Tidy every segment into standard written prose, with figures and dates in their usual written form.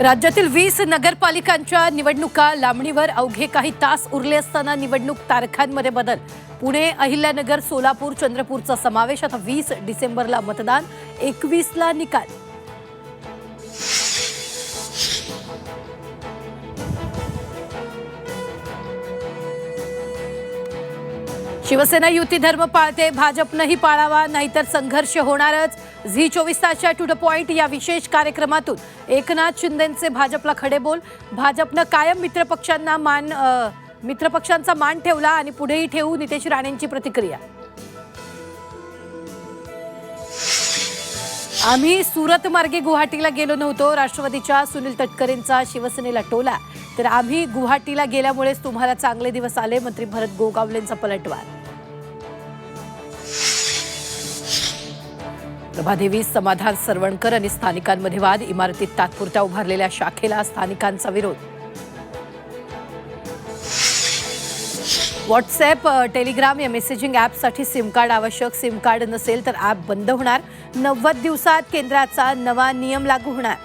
राज्यातील 20 नगरपालिकांच्या निवडणुका लांबणीवर अवघे काही तास उरले असताना निवडणूक तारखांमध्ये बदल। पुणे, अहिल्यानगर, सोलापूर, चंद्रपूरचा समावेश। आता 20 डिसेंबरला मतदान, 21ला निकाल। शिवसेना युती धर्म पाळते, भाजपनंही पाळावा, नाहीतर संघर्ष होणारच। झी 24 तासच्या टू द पॉइंट या विशेष कार्यक्रमातून एकनाथ शिंदेंचे भाजपला खडे बोल। भाजपनं कायम मित्रपक्षांचा मान ठेवला आणि पुढेही ठेवू, नितेश राणेंची प्रतिक्रिया। आम्ही सुरत मार्गे गुवाहाटीला गेलो नव्हतो, राष्ट्रवादीच्या सुनील तटकरेंचा शिवसेनेला टोला। तर आम्ही गुवाहाटीला गेल्यामुळेच तुम्हाला चांगले दिवस आले, मंत्री भरत गोगावलेंचा पलटवार। प्रभादेवी, समाधान सरवणकर आणि स्थानिकांमध्ये वाद। इमारतीत तात्पुरत्या उभारलेल्या शाखेला स्थानिकांचा विरोध। व्हॉट्सॲप, टेलिग्राम या मेसेजिंग ॲपसाठी सिम कार्ड आवश्यक। सिम कार्ड नसेल तर ॲप बंद होणार। 90 दिवसात केंद्राचा नवा नियम लागू होणार।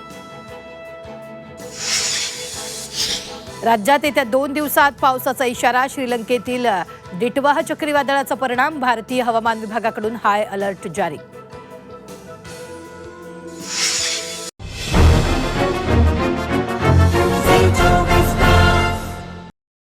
राज्यात येत्या 2 दिवसात पावसाचा इशारा। श्रीलंकेतील डिटवाह चक्रीवादळाचा परिणाम, भारतीय हवामान विभागाकडून हाय अलर्ट जारी।